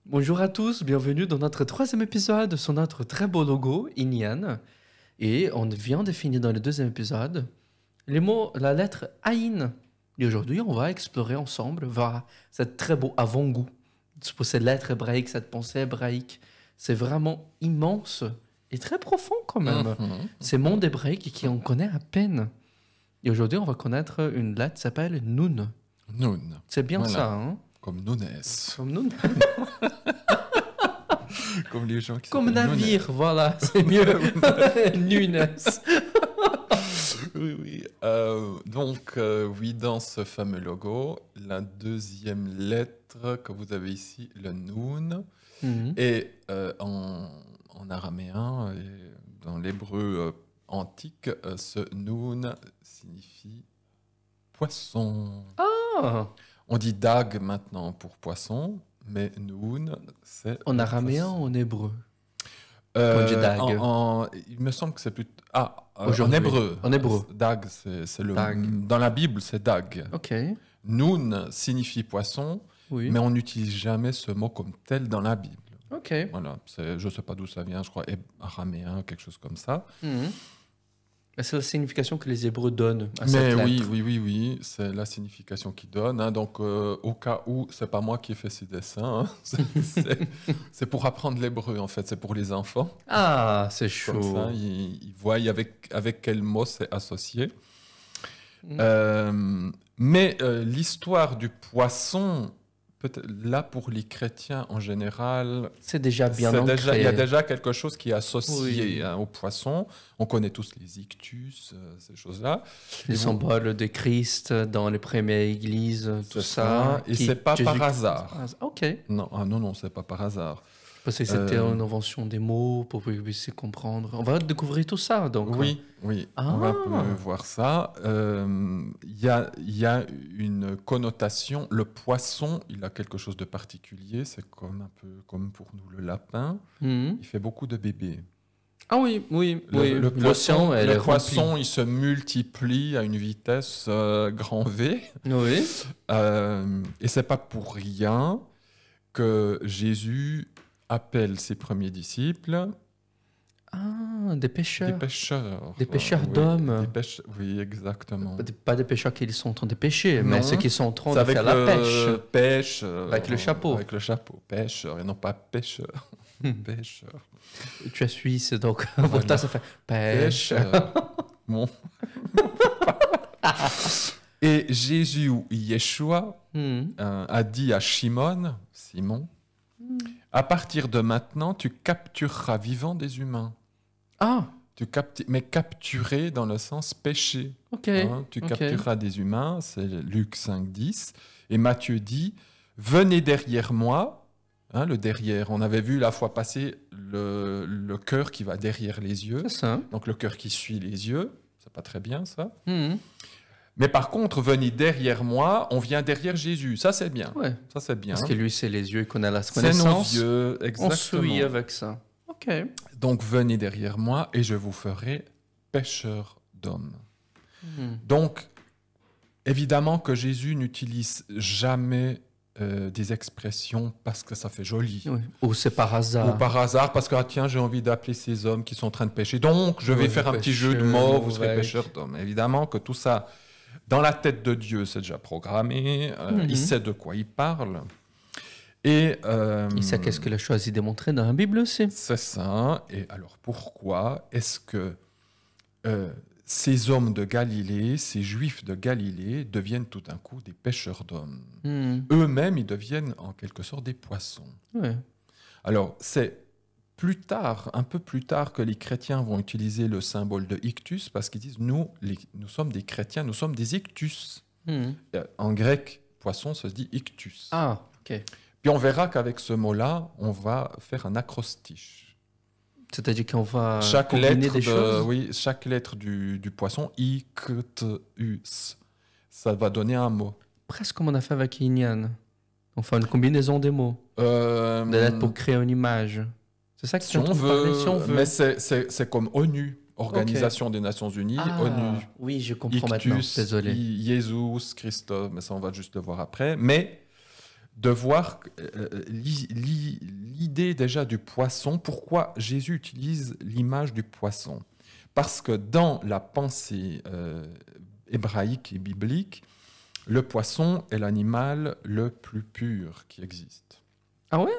Bonjour à tous, bienvenue dans notre troisième épisode sur notre très beau logo, Inyan. Et on vient de finir dans le deuxième épisode les mots, la lettre Aïn. Et aujourd'hui, on va explorer ensemble cette très beau avant-goût pour cette lettre hébraïque, cette pensée hébraïque. C'est vraiment immense et très profond quand même. C'est monde hébraïque qui en connaît à peine. Et aujourd'hui, on va connaître une lettre qui s'appelle Nun. Nun. C'est bien Voilà. ça, hein? Comme Nunes. Comme Nun. Comme les gens qui Comme s'appellent navire, voilà, c'est mieux. Nunes. Oui, oui. Oui, dans ce fameux logo, la deuxième lettre que vous avez ici, le Nun, Mhm. et en araméen et dans l'hébreu antique, ce Nun signifie poisson. Ah, On dit dag maintenant pour poisson, mais Nun, c'est en le araméen poisson. ou en hébreu? On dit dag. Il me semble que c'est plutôt... en Aujourd'hui. hébreu. En hébreu. Dag, c'est le... Dag. Dans la Bible, c'est dag. Ok, Nun signifie poisson, oui. mais on n'utilise jamais ce mot comme tel dans la Bible. Ok. Voilà, je ne sais pas d'où ça vient, je crois araméen, quelque chose comme ça. Mhm. C'est la signification que les Hébreux donnent à Mais cette oui, lettre. oui, c'est la signification qu'ils donnent. Hein. Donc, au cas où, c'est pas moi qui ai fait ces dessins, hein. C'est pour apprendre l'hébreu, en fait, c'est pour les enfants. Ah, c'est Comme chaud. ça, ils voient avec quel mot c'est associé. Mm. Mais l'histoire du poisson, peut-être là pour les chrétiens en général, C'est déjà bien il y a ancré. déjà quelque chose qui est associé Oui. hein, au poisson. On connaît tous les ictus, ces choses-là. Les Et vous- symboles de Christ dans les premières églises, tout C'est ça. Et c'est pas par hasard. Ok. Non, non, c'est pas par hasard. Parce que c'était une invention des mots pour que vous puissiez comprendre. On va découvrir tout ça, donc. Oui, on va un Ah. peu voir ça. Il y a une connotation. Le poisson, il a quelque chose de particulier. C'est un peu comme pour nous le lapin. Mhm. Il fait beaucoup de bébés. Ah oui, oui, oui. Le poisson, elle est il se multiplie à une vitesse grand V. remplie. Oui. Et c'est pas pour rien que Jésus appelle ses premiers disciples Ah, des pêcheurs. des pêcheurs. Des pêcheurs Oui, d'hommes. Oui, exactement. Pas des pêcheurs qui sont en train de pêcher, mais Non, ceux qui sont en train C'est de faire la pêche. Pêche. Avec le chapeau. Avec le chapeau. Pêcheur et non pas pêcheur. Pêcheur. Tu es suisse, donc Voilà. pour toi, ça fait pêche. Pêcheur. Bon. Et Jésus ou Yeshua Hmm. a dit à Simon, à partir de maintenant, tu captureras vivant des humains. Ah, Mais capturer dans le sens péché. ok. Hein, tu ok. captureras des humains, c'est Luc 5, 10. Et Matthieu dit, venez derrière moi. Hein, le derrière, on avait vu la fois passée le cœur qui va derrière les yeux. C'est ça. Donc le cœur qui suit les yeux, c'est pas très bien ça. Hmm. Mais par contre, venez derrière moi, on vient derrière Jésus. Ça c'est bien. Ouais. Ça c'est bien. Parce que lui, c'est les yeux, il connaît la C'est nos connaissance. yeux, On exactement. suit avec ça. Ok. Donc venez derrière moi et je vous ferai pêcheurs d'hommes. Hmm. Donc, évidemment que Jésus n'utilise jamais des expressions parce que ça fait joli. Oui. Ou c'est par hasard. Ou par hasard, parce que tiens, j'ai envie d'appeler ces hommes qui sont en train de pêcher. Donc, je vais Ouais, faire un petit jeu de mots, vous serez ouais. pêcheurs d'hommes. Évidemment que tout ça, dans la tête de Dieu, c'est déjà programmé. Il sait de quoi il parle. Et, Il sait qu'est-ce qu'il a choisi de montrer dans la Bible aussi. c'est ça. Et alors, pourquoi est-ce que ces hommes de Galilée, ces juifs de Galilée, deviennent tout d'un coup des pêcheurs d'hommes? Hmm. Eux-mêmes, ils deviennent en quelque sorte des poissons. Ouais. Alors, c'est plus tard, un peu plus tard, que les chrétiens vont utiliser le symbole de ictus, parce qu'ils disent, nous sommes des chrétiens, nous sommes des ictus. Hmm. En grec, poisson se dit ictus. Ah, ok. Puis on verra qu'avec ce mot-là, on va faire un acrostiche. C'est-à-dire qu'on va Chaque combiner lettre, des choses. chaque lettre du poisson, ictus, ça va donner un mot. Presque comme on a fait avec Inyan. On fait une combinaison des mots. Des lettres pour créer une image. C'est ça que si tu es en train on de parler, veut, si on veut. mais c'est comme ONU, Organisation des Nations Unies, Ah, ONU. oui, je comprends maintenant. Ictus, Désolé. Jésus, Christophe, mais ça on va juste le voir après. Mais de voir l'idée déjà du poisson. Pourquoi Jésus utilise l'image du poisson? Parce que dans la pensée hébraïque et biblique, le poisson est l'animal le plus pur qui existe. Ah ouais?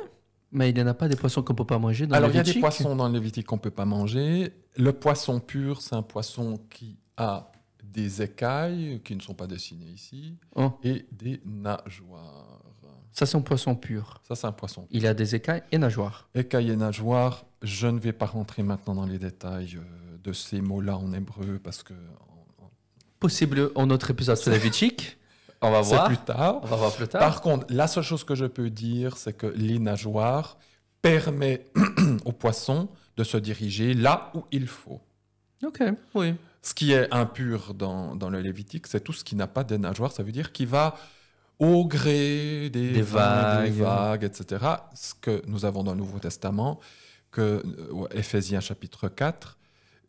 Mais il n'y en a pas des poissons qu'on ne peut pas manger dans Alors, le il y a des Lévitique? poissons dans le Lévitique qu'on ne peut pas manger. Le poisson pur, c'est un poisson qui a des écailles, qui ne sont pas dessinées ici, Oh, et des nageoires. ça, c'est un poisson pur. Ça, c'est un poisson. Il a des écailles et nageoires. Écailles et nageoires, je ne vais pas rentrer maintenant dans les détails de ces mots-là en hébreu, parce que Possible en autre épisode sur Lévitique. On va c'est voir. plus tard. On va voir plus tard. Par contre, la seule chose que je peux dire, c'est que les nageoires permettent au poisson de se diriger là où il faut. Ok, oui. Ce qui est impur dans le Lévitique, c'est tout ce qui n'a pas de nageoires. Ça veut dire qu'il va au gré des vagues, etc. Ce que nous avons dans le Nouveau Testament, que Éphésiens chapitre 4,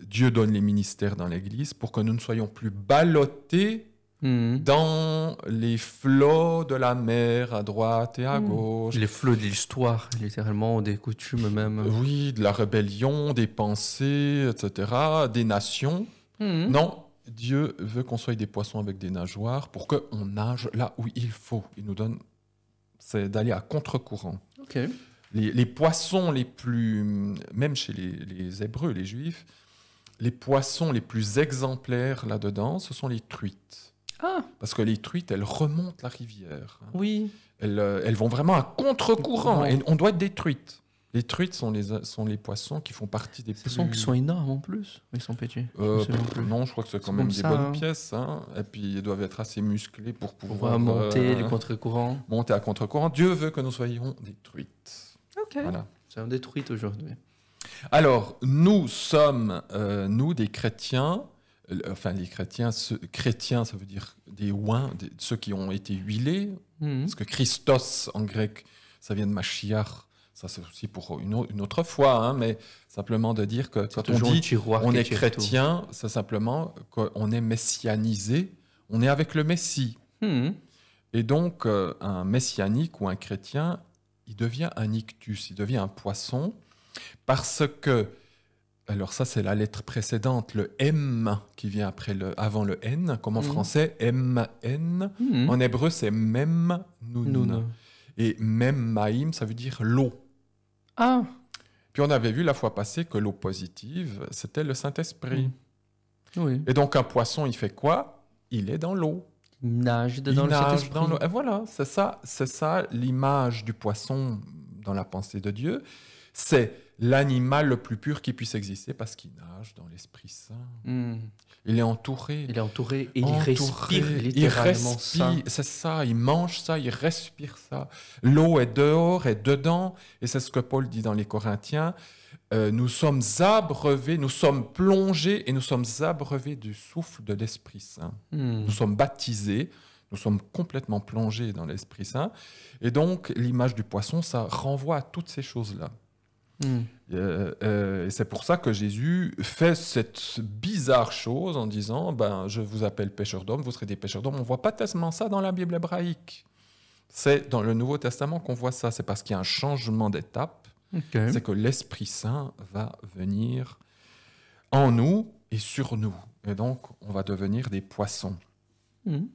Dieu donne les ministères dans l'Église pour que nous ne soyons plus ballottés Mhm. dans les flots de la mer à droite et à gauche. Les flots de l'histoire, littéralement, des coutumes même. Oui, de la rébellion, des pensées, etc., des nations. Mhm. Non, Dieu veut qu'on soit des poissons avec des nageoires pour qu'on nage là où il faut. Il nous donne, c'est d'aller à contre-courant. Ok. Les poissons les plus, même chez les Hébreux, les Juifs, les poissons les plus exemplaires là-dedans, ce sont les truites. Ah, Parce que les truites, elles remontent la rivière. oui. Elles vont vraiment à contre-courant. Contre-courant. Et on doit être des truites. Les truites sont les poissons qui font partie des Ce plus... sont qui sont énormes en plus. Ils sont petits. Je sais même plus. non, je crois que c'est quand C'est même comme des ça, bonnes hein. pièces. Hein. Et puis, ils doivent être assez musclés pour On pouvoir va monter les euh, contre-courants. monter à contre-courant. Dieu veut que nous soyons des truites. Ok. Voilà. C'est un détruit aujourd'hui. Alors, nous sommes, nous, des chrétiens, enfin, les chrétiens, chrétiens, ça veut dire des oins, ceux qui ont été huilés, Mhm. parce que Christos, en grec, ça vient de Mashiach, ça c'est aussi pour une autre fois, hein, mais simplement de dire que C'est quand on toujours le dit tiroir on qui est tire chrétien, c'est simplement qu'on est messianisé, on est avec le Messie. tout. Mhm. Et donc, un messianique ou un chrétien, il devient un ictus, il devient un poisson, parce que, alors ça c'est la lettre précédente, le M qui vient avant le N, comme en Mhm. français, M-N. Mhm. En hébreu, c'est Mem Nun. Noun. Et Mem Maïm, ça veut dire l'eau. Ah, Puis on avait vu la fois passée que l'eau positive, c'était le Saint-Esprit. oui. Et donc un poisson, il fait quoi? Il est dans l'eau. Il nage Il dedans le nage Saint-Esprit. dans l'eau. Et voilà, c'est ça l'image du poisson dans la pensée de Dieu. C'est l'animal le plus pur qui puisse exister parce qu'il nage dans l'Esprit Saint. Mhm. Il est entouré. Il est entouré et il Entouré, respire il littéralement ça. respire, c'est ça, il mange ça, il respire ça. L'eau est dehors et dedans, et c'est ce que Paul dit dans les Corinthiens. Nous sommes abreuvés, nous sommes plongés et nous sommes abreuvés du souffle de l'Esprit Saint. Mhm. Nous sommes baptisés, nous sommes complètement plongés dans l'Esprit Saint. Et donc, l'image du poisson, ça renvoie à toutes ces choses-là. Mhm. Et c'est pour ça que Jésus fait cette bizarre chose en disant je vous appelle pêcheurs d'hommes, vous serez des pêcheurs d'hommes. On ne voit pas tellement ça dans la Bible hébraïque. C'est dans le Nouveau Testament qu'on voit ça. C'est parce qu'il y a un changement d'étape. Ok. C'est que l'Esprit Saint va venir en nous et sur nous. Et donc, on va devenir des poissons. Mhm.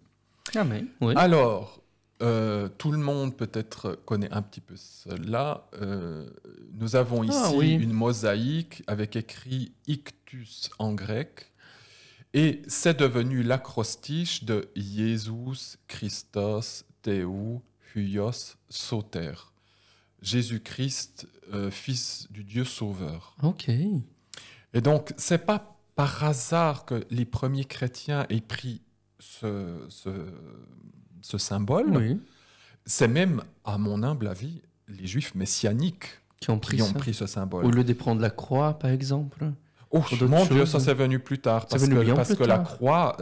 Amen. Oui. Alors, tout le monde peut-être connaît un petit peu cela. Nous avons ici oui. une mosaïque avec écrit ictus en grec. Et c'est devenu l'acrostiche de Jesus Christos Theou Huios Soter. Jésus-Christ, fils du Dieu sauveur. Ok. Et donc, c'est pas par hasard que les premiers chrétiens aient pris ce symbole. Oui. C'est même, à mon humble avis, les juifs messianiques Qui ont pris qui ont ça. pris ce symbole. Au lieu de prendre la croix, par exemple. Oh, pour d'autres mon Dieu, choses. ça c'est venu plus tard. C'est Parce venu bien parce plus que la tard. croix,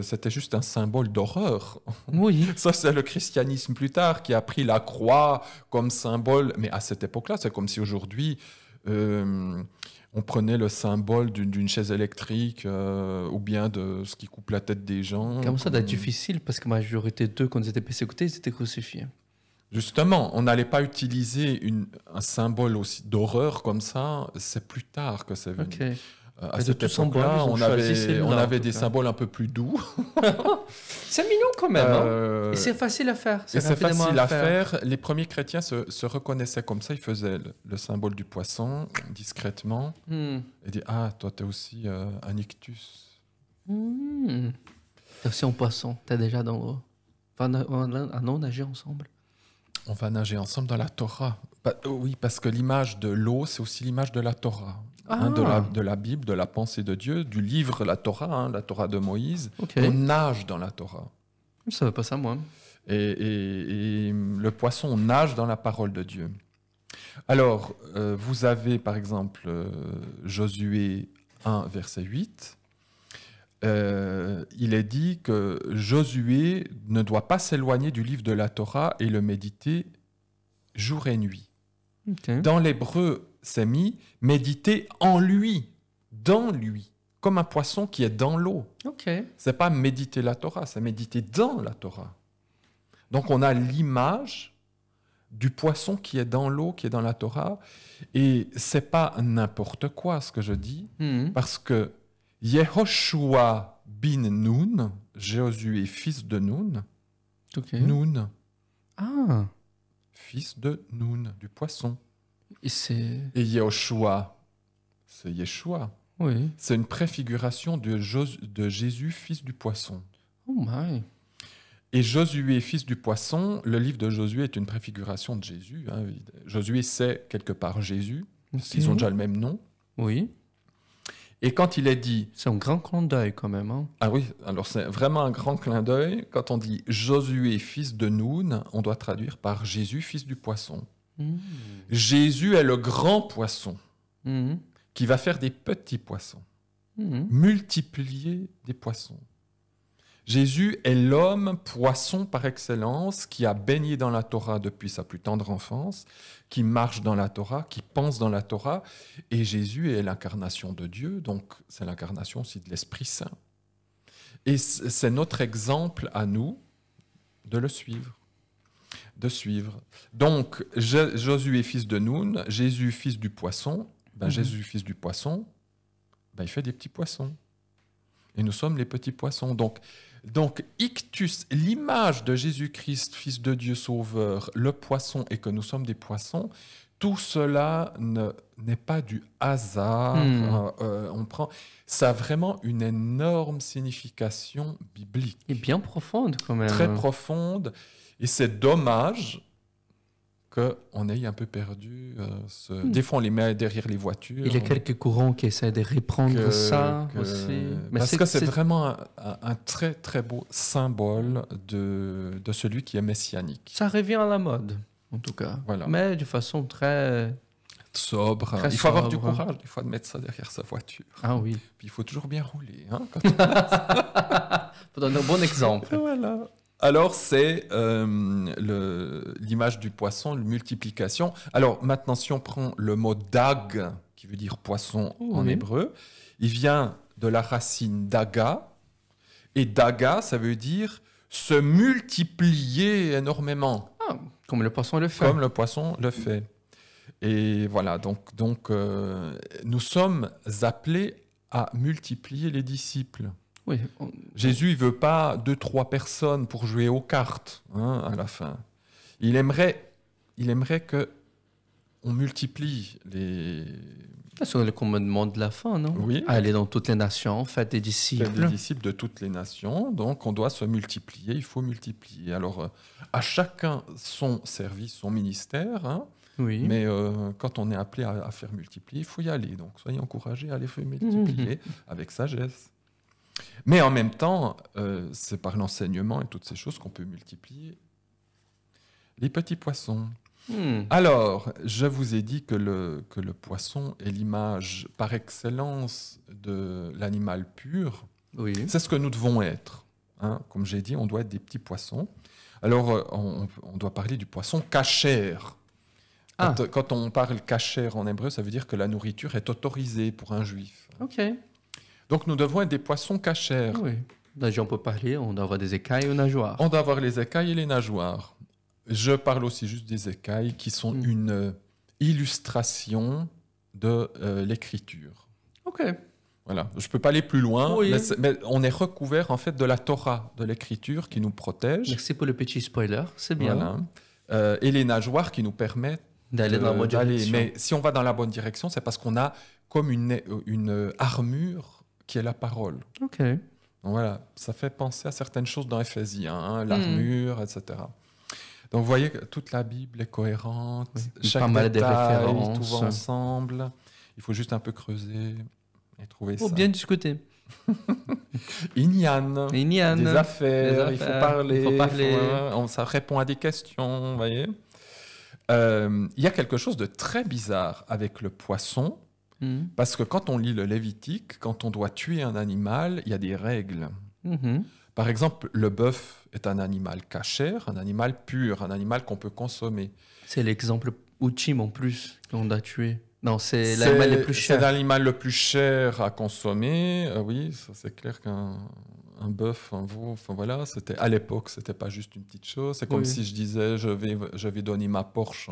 c'était juste un symbole d'horreur. Oui. Ça, c'est le christianisme plus tard qui a pris la croix comme symbole. Mais à cette époque-là, c'est comme si aujourd'hui, on prenait le symbole d'une chaise électrique ou bien de ce qui coupe la tête des gens. Comme ça, c'est difficile parce que la majorité d'eux, quand ils étaient persécutés, ils étaient crucifiés. Justement, on n'allait pas utiliser un symbole aussi d'horreur comme ça. C'est plus tard que c'est venu. Ok. À Mais de cette tout symbole, époque-là, ils ont on choisi avait, celle-là, on en avait tout des cas. symboles un peu plus doux. C'est mignon quand même. Hein. Euh, Et c'est facile à faire. Et c'est rapidement facile à faire. Les premiers chrétiens se reconnaissaient comme ça. Ils faisaient le symbole du poisson discrètement Hmm. et disaient ah, toi, t'es aussi un ictus. Hmm. T'es aussi en poisson. T'es déjà dans l'eau. Enfin, on nager ensemble. On va nager ensemble dans la Torah. Oui, parce que l'image de l'eau, c'est aussi l'image de la Torah. Ah. De la Bible, de la pensée de Dieu, du livre la Torah, la Torah de Moïse. Ok. On nage dans la Torah. Je savais pas ça, moi. Et le poisson nage dans la parole de Dieu. Alors, vous avez par exemple Josué 1, verset 8. Il est dit que Josué ne doit pas s'éloigner du livre de la Torah et le méditer jour et nuit. Ok. Dans l'hébreu, c'est mis méditer en lui, dans lui, comme un poisson qui est dans l'eau. Ok. C'est pas méditer la Torah, c'est méditer dans la Torah. Donc on a l'image du poisson qui est dans l'eau, qui est dans la Torah, et c'est pas n'importe quoi ce que je dis, Hmm. parce que Yehoshua bin Nun, Josué fils de Nun, Ok. Nun, Ah. fils de Nun, du poisson. Et c'est. Et Yehoshua, c'est Yeshua. Oui. C'est une préfiguration de Jésus, fils du poisson. Oh my. Et Josué, fils du poisson, le livre de Josué est une préfiguration de Jésus. Hein. Josué, c'est quelque part Jésus, parce qu'ils ont déjà le même nom. Oui. Et quand il est dit... C'est un grand clin d'œil quand même. Hein. Ah oui, alors c'est vraiment un grand clin d'œil. Quand on dit Josué, fils de Nun, on doit traduire par Jésus, fils du poisson. Hmm. Jésus est le grand poisson Hmm. qui va faire des petits poissons, Hmm. multiplier des poissons. Jésus est l'homme poisson par excellence qui a baigné dans la Torah depuis sa plus tendre enfance, qui marche dans la Torah, qui pense dans la Torah. Et Jésus est l'incarnation de Dieu, donc c'est l'incarnation aussi de l'Esprit Saint. Et c'est notre exemple à nous de le suivre. De suivre. Donc, Josué, fils de Nun, Jésus, fils du poisson. Jésus, fils du poisson, il fait des petits poissons. Et nous sommes les petits poissons. Donc ictus, l'image de Jésus-Christ, fils de Dieu sauveur, le poisson, et que nous sommes des poissons, tout cela n'est pas du hasard. Ça a vraiment une énorme signification biblique. Et bien profonde quand même. Très profonde. Et c'est dommage qu'on ait un peu perdu. Des fois, on les met derrière les voitures. Il y a quelques courants qui essaient de reprendre ça aussi. Mais parce que c'est vraiment un très, très beau symbole de celui qui est messianique. Ça revient à la mode, en tout cas. Voilà. Mais de façon très... Sobre. Très il faut avoir du sobre. courage, des fois, de mettre ça derrière sa voiture. Ah oui. Puis il faut toujours bien rouler. Hein, Faut donner un bon exemple. Voilà. Alors, c'est l'image du poisson, la multiplication. Alors, maintenant, si on prend le mot dag, qui veut dire poisson en hébreu, il vient de la racine daga. Et daga, ça veut dire se multiplier énormément. Ah, comme le poisson le fait. Comme le poisson le fait. Et voilà, donc nous sommes appelés à multiplier les disciples. Oui. Jésus, il ne veut pas 2-3 personnes pour jouer aux cartes à la fin. Il aimerait que on multiplie les... C'est le commandement de la fin, non? Oui. Aller dans toutes les nations, faites des disciples. Des disciples de toutes les nations. Donc, on doit se multiplier, il faut multiplier. Alors, à chacun son service, son ministère. Hein, Oui. mais quand on est appelé à faire multiplier, il faut y aller. Donc, soyez encouragés à aller faire multiplier avec sagesse. Mais en même temps, c'est par l'enseignement et toutes ces choses qu'on peut multiplier les petits poissons. Alors, je vous ai dit que le poisson est l'image par excellence de l'animal pur. Oui. C'est ce que nous devons être. Hein. Comme j'ai dit, on doit être des petits poissons. Alors, on doit parler du poisson cachère. Quand on parle cachère en hébreu, ça veut dire que la nourriture est autorisée pour un juif. Ok. Donc, nous devons être des poissons cachères. Oui. Là, on peut parler, on doit avoir des écailles ou nageoires. On doit avoir les écailles et les nageoires. Je parle aussi juste des écailles qui sont une illustration de l'écriture. Ok. Voilà. Je ne peux pas aller plus loin, Oui. mais on est recouvert en fait de la Torah, de l'écriture qui nous protège. Merci pour le petit spoiler, c'est bien. Voilà. Et les nageoires qui nous permettent D'aller dans la bonne direction. Mais si on va dans la bonne direction, c'est parce qu'on a comme une armure qui est la parole. Ok. Donc voilà, ça fait penser à certaines choses dans Éphésiens, hein, l'armure, etc. Donc vous voyez que toute la Bible est cohérente, chaque pas mal détail, de références. tout va ensemble. Il faut juste un peu creuser et trouver ça. Faut bien discuter. Ignan, Ignan. des affaires, il faut parler, parler. ça répond à des questions, vous voyez. Il y a quelque chose de très bizarre avec le poisson, parce que quand on lit le Lévitique, quand on doit tuer un animal, il y a des règles. Par exemple, le bœuf est un animal cachère, un animal pur, un animal qu'on peut consommer. C'est l'exemple ultime en plus qu'on a tué. Non, c'est l'animal le plus cher. C'est l'animal le plus cher à consommer. Oui, ça c'est clair qu'un bœuf, un veau, enfin voilà, c'était à l'époque, c'était pas juste une petite chose. C'est comme si je disais, je vais donner ma Porsche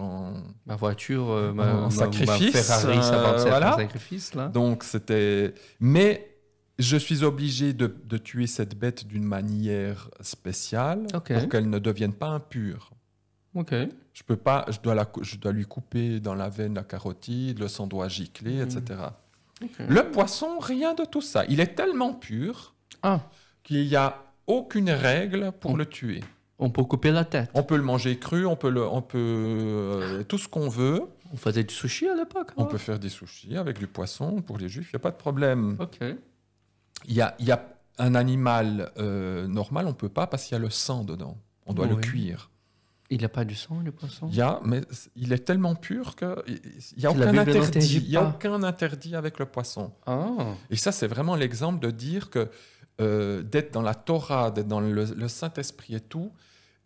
ma voiture, en sacrifice, ma Ferrari, ça va voilà. un sacrifice là. Donc c'était, mais je suis obligé de tuer cette bête d'une manière spéciale pour qu'elle ne devienne pas impure. Ok. Je peux pas, je dois lui couper dans la veine la carotide, le sang doit gicler, etc. Le poisson, rien de tout ça. Il est tellement pur qu'il n'y a aucune règle pour le tuer. On peut couper la tête. On peut le manger cru, on peut tout ce qu'on veut. On faisait du sushi à l'époque. On peut faire des sushis avec du poisson pour les juifs, il n'y a pas de problème. Ok. Il y a un animal normal, on ne peut pas parce qu'il y a le sang dedans. On doit le cuire. Il n'a pas du sang, le poisson? Mais il est tellement pur qu'il n'y a aucun interdit. Il n'y a aucun interdit avec le poisson. Et ça, c'est vraiment l'exemple de dire que d'être dans la Torah, d'être dans le Saint-Esprit et tout,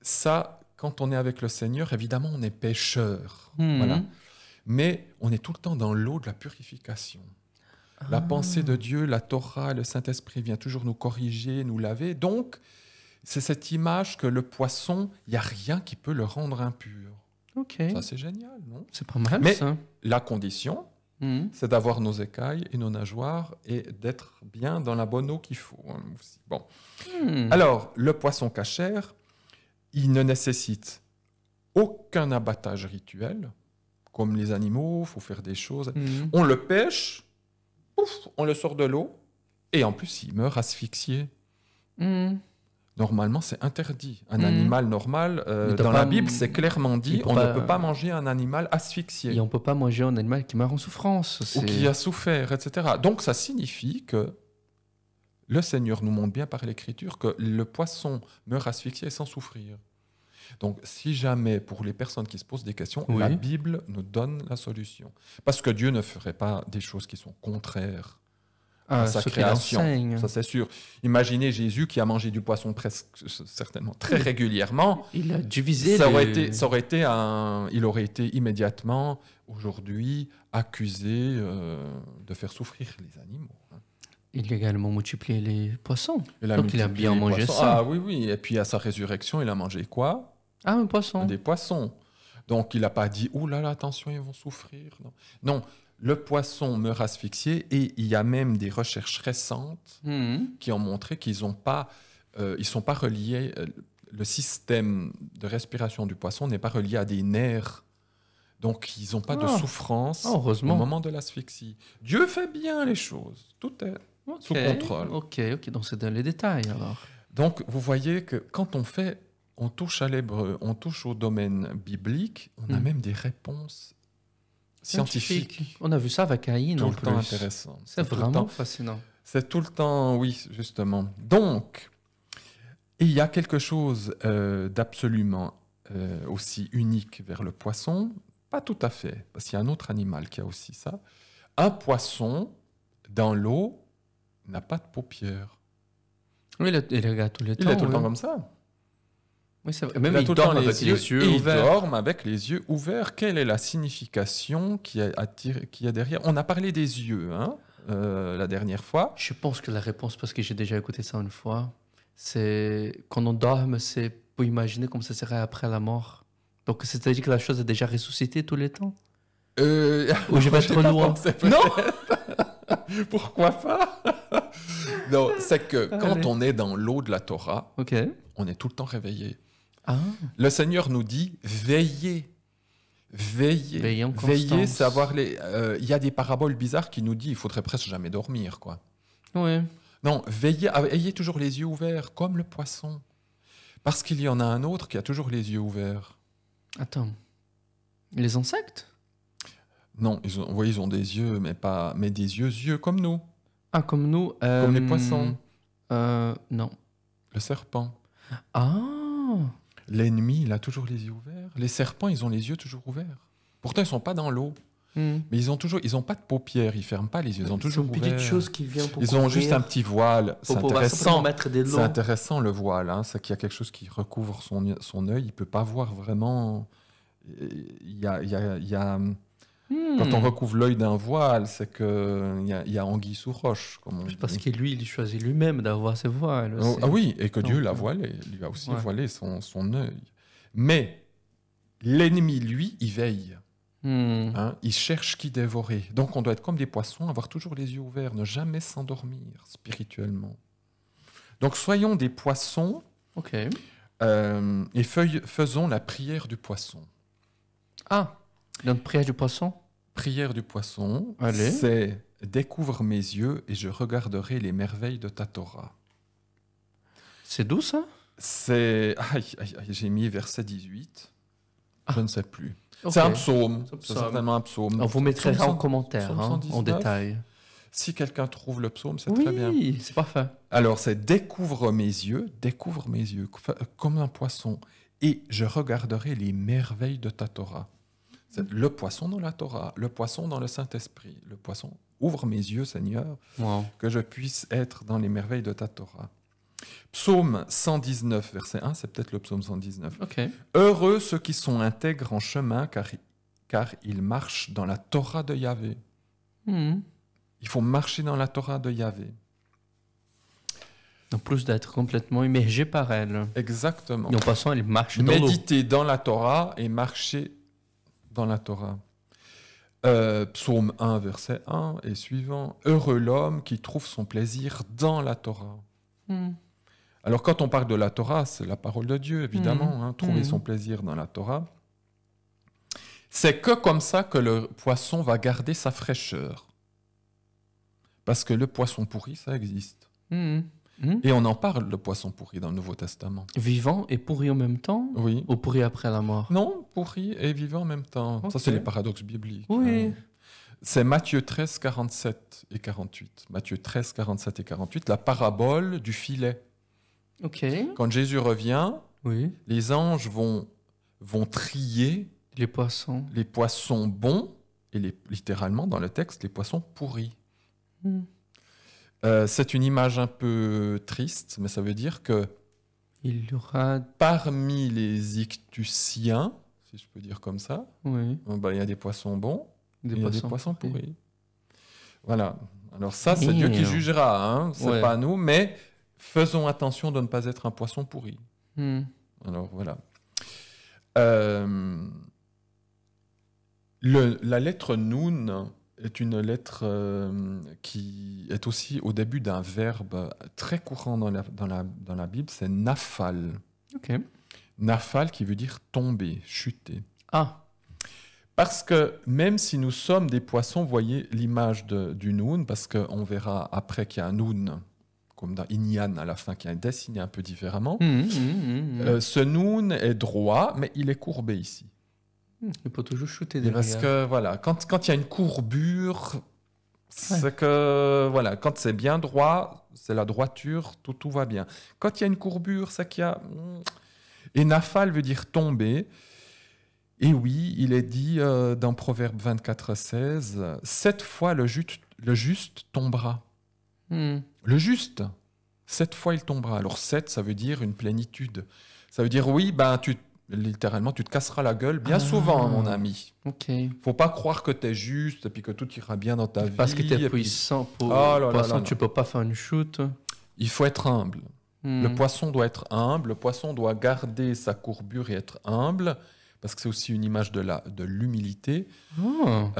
ça, quand on est avec le Seigneur, évidemment, on est pécheur. Voilà. Mais on est tout le temps dans l'eau de la purification. La pensée de Dieu, la Torah, le Saint-Esprit vient toujours nous corriger, nous laver. Donc, c'est cette image que le poisson, il n'y a rien qui peut le rendre impur. Ça, c'est génial, non? C'est pas mal, mais ça. La condition, c'est d'avoir nos écailles et nos nageoires et d'être bien dans la bonne eau qu'il faut. Aussi. Bon. Alors, le poisson cachère, il ne nécessite aucun abattage rituel. Comme les animaux, il faut faire des choses. On le pêche, on le sort de l'eau, et en plus, il meurt asphyxié. Normalement, c'est interdit. Un animal normal, dans la Bible, c'est clairement dit, on ne peut pas manger un animal asphyxié. Et on ne peut pas manger un animal qui meurt en souffrance. Ou qui a souffert, etc. Donc, ça signifie que le Seigneur nous montre bien par l'Écriture que le poisson meurt asphyxié sans souffrir. Donc, si jamais, pour les personnes qui se posent des questions, la Bible nous donne la solution. Parce que Dieu ne ferait pas des choses qui sont contraires à sa création. Ça, c'est sûr. Imaginez Jésus qui a mangé du poisson presque, certainement, très régulièrement. Il a divisé. Il aurait été immédiatement, aujourd'hui, accusé de faire souffrir les animaux. Il a également multiplié les poissons. Donc, il a bien mangé ça. Ah oui. Et puis, à sa résurrection, il a mangé quoi? Un poisson. Des poissons. Donc, il n'a pas dit « Ouh là là, attention, ils vont souffrir ». Non. Le poisson meurt asphyxié et il y a même des recherches récentes qui ont montré qu'ils sont pas reliés. Le système de respiration du poisson n'est pas relié à des nerfs. Donc, ils n'ont pas de souffrance au moment de l'asphyxie. Dieu fait bien les choses. Tout est sous contrôle. Ok. Donc, c'est dans les détails alors. Donc, vous voyez que quand on touche à l'hébreu, on touche au domaine biblique, on a même des réponses scientifique. On a vu ça avec Caïn en plus. Tout le temps intéressant. C'est vraiment fascinant. C'est tout le temps, oui, justement. Donc, il y a quelque chose d'absolument aussi unique vers le poisson. Pas tout à fait, parce qu'il y a un autre animal qui a aussi ça. Un poisson, dans l'eau, n'a pas de paupières. Oui, il regarde tout le temps. Il est tout le temps comme ça. Oui, c'est vrai. Même il dort avec les yeux ouverts. Il dort avec les yeux ouverts. Quelle est la signification qui y a derrière? On a parlé des yeux la dernière fois. Je pense que la réponse, parce que j'ai déjà écouté ça une fois, c'est quand on dort, c'est pour imaginer comme ça serait après la mort. Donc, c'est-à-dire que la chose est déjà ressuscitée tous les temps? Ou je vais être loin. Non. Pourquoi pas? Non, c'est que quand Allez. on est dans l'eau de la Torah, Ok. on est tout le temps réveillé. Ah, Le Seigneur nous dit veillez. Veillez. Veillez en Veillez, constance. c'est avoir les. Il y a des paraboles bizarres qui nous disent il faudrait presque jamais dormir, quoi. ouais. Non, veillez, ayez toujours les yeux ouverts, comme le poisson. Parce qu'il y en a un autre qui a toujours les yeux ouverts. Attends. Les insectes? Non, ils ont des yeux, mais des yeux comme nous. Ah, comme nous. Comme les poissons. Non. Le serpent. Ah. L'ennemi, il a toujours les yeux ouverts. Les serpents, ils ont les yeux toujours ouverts. Pourtant, ils ne sont pas dans l'eau. Hmm. Mais ils ont pas de paupières, ils ferment pas les yeux, ils ont toujours C'est une ouverts. petite chose qui vient pour Ils ont couvrir, juste un petit voile. C'est pour pouvoir intéressant. simplement mettre des C'est lots. intéressant le voile, hein. C'est qu'il y a quelque chose qui recouvre son œil. Il peut pas voir vraiment. Il y a. Quand on recouvre l'œil d'un voile, c'est que il y a anguille sous roche, comme on dit. Parce que lui, il choisit lui-même d'avoir ses voiles. Oh, ah oui, et que Dieu Donc, l'a voilé, lui a aussi ouais. voilé son œil. Mais l'ennemi, lui, il veille. Hmm. Hein, il cherche qui dévorer. Donc on doit être comme des poissons, avoir toujours les yeux ouverts, ne jamais s'endormir spirituellement. Donc soyons des poissons Ok. et faisons la prière du poisson. Ah, notre prière du poisson. Prière du poisson, Allez. c'est « Découvre mes yeux et je regarderai les merveilles de ta Torah C'est doux, ça ». C'est... j'ai mis verset 18. Je ne sais plus. Ok. C'est un psaume. C'est un C'est psaume. certainement un psaume. On vous mettra Psaume en 100, commentaire, psaume hein, en 119. détail. Si quelqu'un trouve le psaume, c'est Oui, très bien. c'est parfait. Alors, c'est découvre mes yeux, comme un poisson, et je regarderai les merveilles de ta Torah. C'est le poisson dans la Torah, le poisson dans le Saint-Esprit. Le poisson, ouvre mes yeux, Seigneur, Wow. que je puisse être dans les merveilles de ta Torah. Psaume 119, verset 1, c'est peut-être le psaume 119. Ok. Heureux ceux qui sont intègres en chemin, car ils marchent dans la Torah de Yahvé. Hmm. Il faut marcher dans la Torah de Yahvé. En plus d'être complètement immergé par elle. Exactement. Et en passant, elle marche dans l'eau. Méditer dans la Torah et marcher dans la Torah. Psaume 1, verset 1 et suivant. Heureux l'homme qui trouve son plaisir dans la Torah. Hmm. Alors quand on parle de la Torah, c'est la parole de Dieu, évidemment. Hein, trouver son plaisir dans la Torah. C'est que comme ça que le poisson va garder sa fraîcheur. Parce que le poisson pourri, ça existe. Hmm. Hmm. Et on en parle, le poisson pourri, dans le Nouveau Testament. Vivant et pourri en même temps? Oui. Ou pourri après la mort? Non, pourri et vivant en même temps. Ok. Ça, c'est les paradoxes bibliques. Oui. Hein. C'est Matthieu 13, 47 et 48. Matthieu 13, 47 et 48, la parabole du filet. Ok. Quand Jésus revient, Oui. les anges vont trier Les poissons. les poissons bons et littéralement, dans le texte, les poissons pourris. Hmm. C'est une image un peu triste, mais ça veut dire que Il y aura... parmi les ictusiens, si je peux dire comme ça, Oui. il y a des poissons bons et il y a des poissons pourris. Voilà. Alors ça, c'est Dieu qui jugera, hein. C'est Ouais. pas nous, mais faisons attention de ne pas être un poisson pourri. Hmm. Alors voilà. La lettre Nun est une lettre qui est aussi au début d'un verbe très courant dans la Bible, c'est nafal. Ok. Nafal qui veut dire tomber, chuter. Ah. Parce que même si nous sommes des poissons, voyez l'image du Nun, parce qu'on verra après qu'il y a un Nun, comme dans Inyan à la fin, qui est dessiné un peu différemment. Ce Nun est droit, mais il est courbé ici. Il peut toujours shooter derrière. Parce que voilà, quand il y a une courbure, c'est que voilà, quand c'est bien droit, c'est la droiture, tout va bien. Quand il y a une courbure, c'est qu'il y a... Et nafal veut dire tomber. Et oui, il est dit dans Proverbe 24, 16, 7 fois le juste tombera. Le juste, 7 fois il tombera. Alors 7, ça veut dire une plénitude. Ça veut dire oui, littéralement, tu te casseras la gueule bien souvent, mon ami. Ok. Faut pas croire que tu es juste et puis que tout ira bien dans ta vie. Parce que tu es et puis- puissant pour là, tu peux pas faire une shoot. Il faut être humble. Le poisson doit être humble. Le poisson doit garder sa courbure et être humble parce que c'est aussi une image de l'humilité. Ah.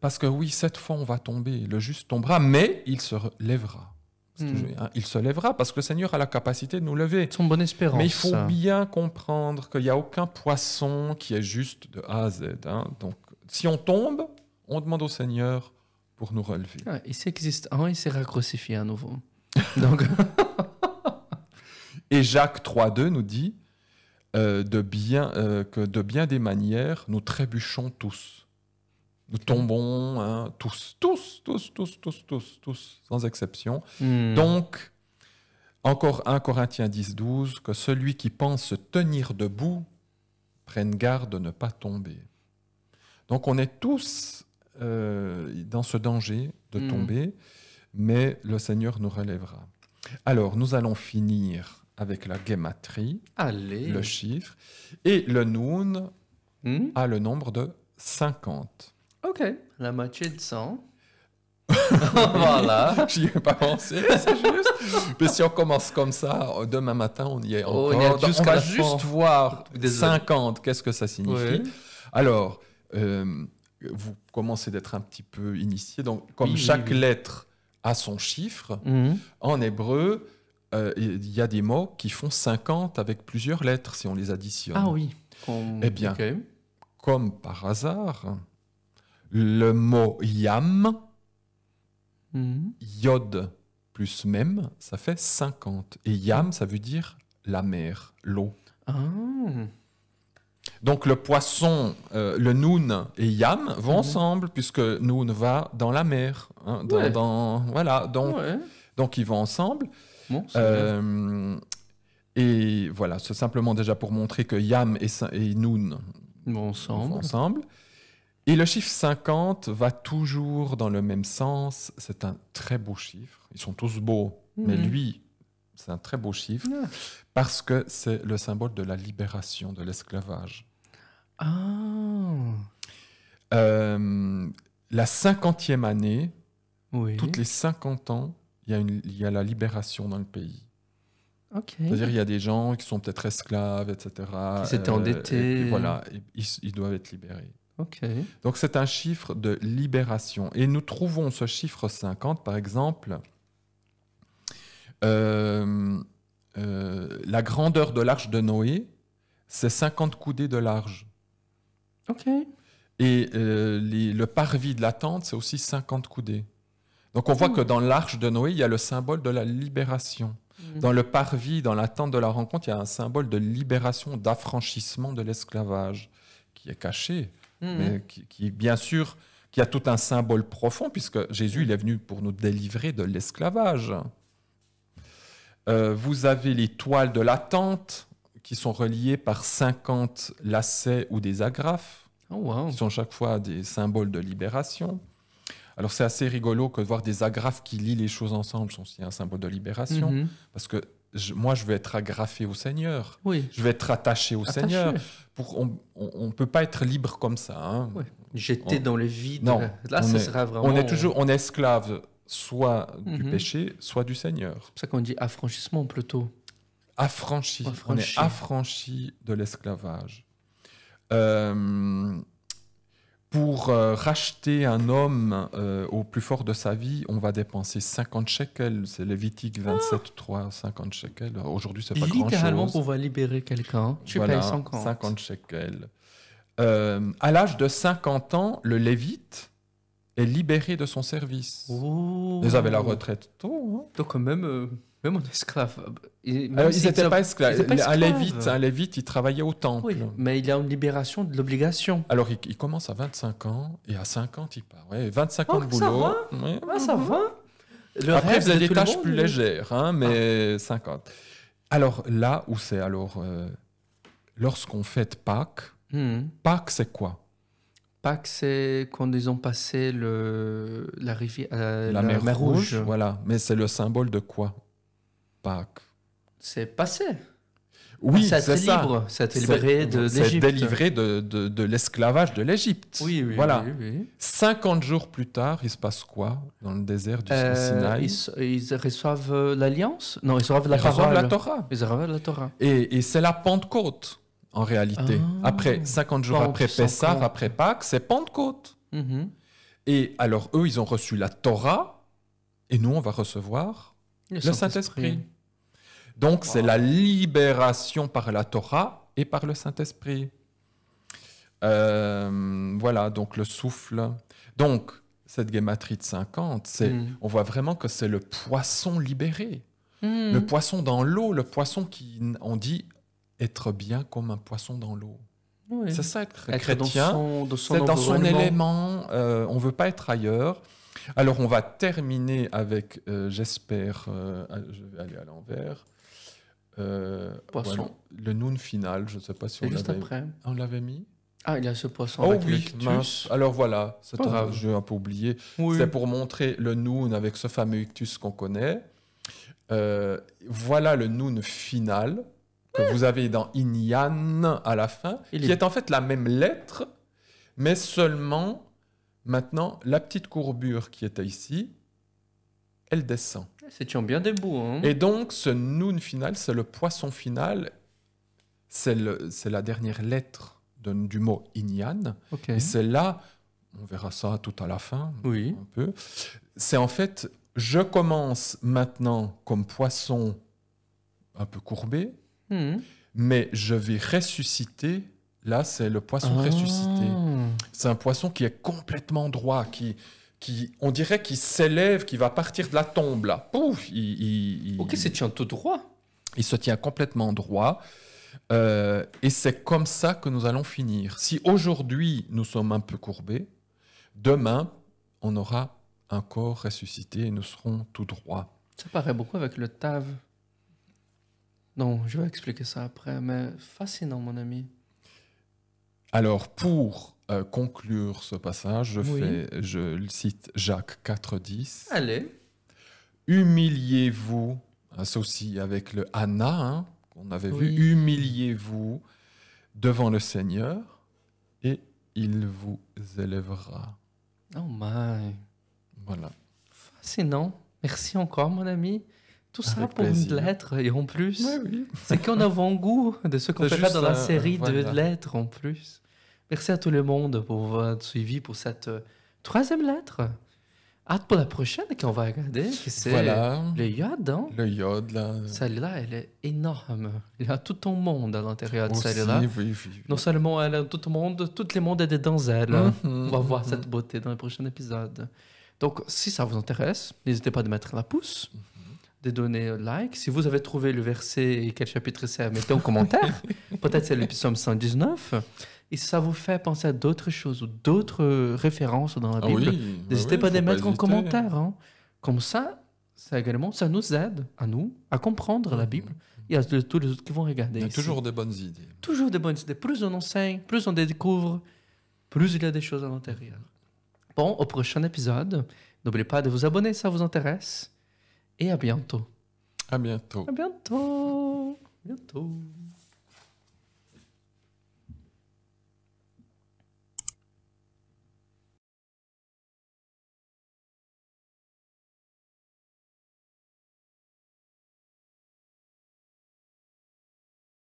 Parce que oui, 7 fois on va tomber, le juste tombera, mais il se lèvera. Il se lèvera parce que le Seigneur a la capacité de nous lever. Son bonne espérance. Mais il faut bien comprendre qu'il n'y a aucun poisson qui est juste de A à Z. Donc, si on tombe, on demande au Seigneur pour nous relever. Ah, il s'existe un, il sera crucifié à nouveau. Donc... Et Jacques 3,2 nous dit que de bien des manières, nous trébuchons tous. Nous tombons tous, sans exception. Donc, encore 1 Corinthiens 10,12, que celui qui pense se tenir debout prenne garde de ne pas tomber. Donc, on est tous dans ce danger de tomber, mais le Seigneur nous relèvera. Alors, nous allons finir avec la guématrie, le chiffre, et le Noun a le nombre de 50. Ok, la moitié de 100. Voilà. J'y ai pas pensé, c'est juste. Mais si on commence comme ça, demain matin, on y est encore. On va juste voir 50, qu'est-ce que ça signifie. Oui. Alors, vous commencez d'être un petit peu initié. Donc, comme chaque lettre a son chiffre, en hébreu, il y a des mots qui font 50 avec plusieurs lettres si on les additionne. Ah oui. Eh bien, comme par hasard, le mot yam, yod plus mem, ça fait 50. Et yam, ça veut dire la mer, l'eau. Ah. Donc le poisson, le noun et yam vont ensemble, puisque noun va dans la mer. Voilà, donc ils vont ensemble. Bon, et voilà, c'est simplement déjà pour montrer que yam et noun vont ensemble. Et le chiffre 50 va toujours dans le même sens. C'est un très beau chiffre. Ils sont tous beaux, mais lui, c'est un très beau chiffre parce que c'est le symbole de la libération de l'esclavage. La 50e année, toutes les 50 ans, il y a la libération dans le pays. C'est-à-dire il y a des gens qui sont peut-être esclaves, etc. Qui s'étaient endettés. Et voilà, ils doivent être libérés. Donc c'est un chiffre de libération. Et nous trouvons ce chiffre 50, par exemple, la grandeur de l'arche de Noé, c'est 50 coudées de large. Et le parvis de la tente, c'est aussi 50 coudées. Donc on voit que dans l'arche de Noé, il y a le symbole de la libération. Dans le parvis, dans la tente de la rencontre, il y a un symbole de libération, d'affranchissement de l'esclavage, qui est caché, mais qui bien sûr, qui a tout un symbole profond, puisque Jésus il est venu pour nous délivrer de l'esclavage. Vous avez les toiles de la tente, qui sont reliées par 50 lacets ou des agrafes, qui sont chaque fois des symboles de libération. Alors c'est assez rigolo que de voir des agrafes qui lient les choses ensemble sont aussi un symbole de libération, parce que moi je veux être agrafé au Seigneur, je veux être attaché au Seigneur. On ne peut pas être libre comme ça. Jeté dans le vide. Non, là ça sera vraiment... on est esclave soit du péché, soit du Seigneur. C'est pour ça qu'on dit affranchissement plutôt. Affranchi. On est affranchi de l'esclavage. Pour racheter un homme au plus fort de sa vie, on va dépenser 50 shekels. C'est Lévitique 27:3, 50 shekels. Aujourd'hui, c'est pas grand-chose. Littéralement, pour libérer quelqu'un, tu payes 50 shekels. À l'âge de 50 ans, le Lévite est libéré de son service. Ils avaient la retraite tôt. Donc quand même en esclave. Ils n'étaient pas esclaves. Un Lévite, il travaillait au temple. Oui, mais il y a une libération de l'obligation. Alors, il commence à 25 ans et à 50, il part. 25 ans de boulot. Ça va. Après, vous avez des tâches plus légères, mais 50. Alors, là où c'est, lorsqu'on fête Pâques, Pâques, c'est quoi? Pâques, c'est quand ils ont passé la rivière, la mer Rouge. Voilà, mais c'est le symbole de quoi? Pâques. C'est passé. Oui, c'est ça. Libre. C'est libéré de l'Égypte. C'est délivré de l'esclavage de l'Égypte. Oui. Voilà. 50 jours plus tard, il se passe quoi dans le désert du Sinaï? Ils reçoivent l'Alliance? Non, ils reçoivent la parole. Ils reçoivent la Torah. Ils reçoivent la Torah. Et c'est la Pentecôte. en réalité. Ah. Après, 50 jours Pas après en plus Pessah, encore. après Pâques, c'est Pentecôte. Mhm. Et alors, eux, ils ont reçu la Torah, et nous, on va recevoir le Saint-Esprit. Donc, c'est la libération par la Torah et par le Saint-Esprit. Voilà, donc le souffle. Donc, cette guématrie de 50, on voit vraiment que c'est le poisson libéré. Le poisson dans l'eau, le poisson qui, on dit, être bien comme un poisson dans l'eau. Oui. C'est ça, être Être chrétien. c'est Dans son élément. On ne veut pas être ailleurs. Alors, on va terminer avec, j'espère, je vais aller à l'envers. Poisson. Voilà, le noun final, je ne sais pas si C'est juste après. on l'avait mis. Ah, il y a ce poisson Oh avec le oui, quitus. mince. Alors voilà, Pas grave. j'ai un peu oublié. Oui. C'est pour montrer le noun avec ce fameux ictus qu'on connaît. Voilà le noun final que vous avez dans Inyan à la fin, qui est en fait la même lettre, mais seulement maintenant la petite courbure qui était ici, elle descend. C'est bien debout. Hein? Et donc ce noun final, c'est le poisson final, c'est la dernière lettre du mot Inyan. Ok. Et c'est là, on verra ça tout à la fin, Oui. un peu. C'est en fait, je commence maintenant comme poisson un peu courbé, mais je vais ressusciter. Là, c'est le poisson ressuscité. C'est un poisson qui est complètement droit, qui on dirait qu'il s'élève, qui va partir de la tombe là. Pouf, Ok, c'est tient tout droit. Il se tient complètement droit. Et c'est comme ça que nous allons finir. Si aujourd'hui nous sommes un peu courbés, demain on aura un corps ressuscité et nous serons tout droits. Ça paraît beaucoup avec le Tav. Non, je vais expliquer ça après, mais fascinant, mon ami. Alors, pour conclure ce passage, je cite Jacques 4,10. Allez. Humiliez-vous, c'est aussi avec le Anna, hein, qu'on avait vu, humiliez-vous devant le Seigneur et il vous élèvera. Oh my. Voilà. Fascinant. Merci encore, mon ami. Tout ça Avec pour plaisir. une lettre, et en plus, Oui. c'est qu'on a avant-goût de ce qu'on C'est fera juste dans la un- série voilà. de lettres, en plus. Merci à tout le monde pour votre suivi pour cette troisième lettre. Hâte pour la prochaine qu'on va regarder, qui c'est Voilà. le Yod. Hein? Le iode, là. Celle-là, elle est énorme. Il y a tout ton monde à l'intérieur de Aussi, celle-là. oui. Non seulement elle a tout le monde, tout le monde est dedans elle. On va voir Mhm. cette beauté dans le prochain épisode. Donc, si ça vous intéresse, n'hésitez pas de mettre la pouce, de donner like. Si vous avez trouvé le verset et quel chapitre c'est, mettez en commentaire. Peut-être c'est l'épisode 119. Et si ça vous fait penser à d'autres choses ou d'autres références dans la Ah Bible, oui, n'hésitez pas à les faut mettre en hésiter. commentaire. Hein. Comme ça également, ça nous aide, à nous, à comprendre la Bible. Et à tous les autres qui vont regarder Il y a ici. toujours des bonnes idées. Toujours des bonnes idées. Plus on enseigne, plus on découvre, plus il y a des choses à l'intérieur. Bon, au prochain épisode, n'oubliez pas de vous abonner si ça vous intéresse. Et à bientôt. À bientôt. À bientôt. Bientôt.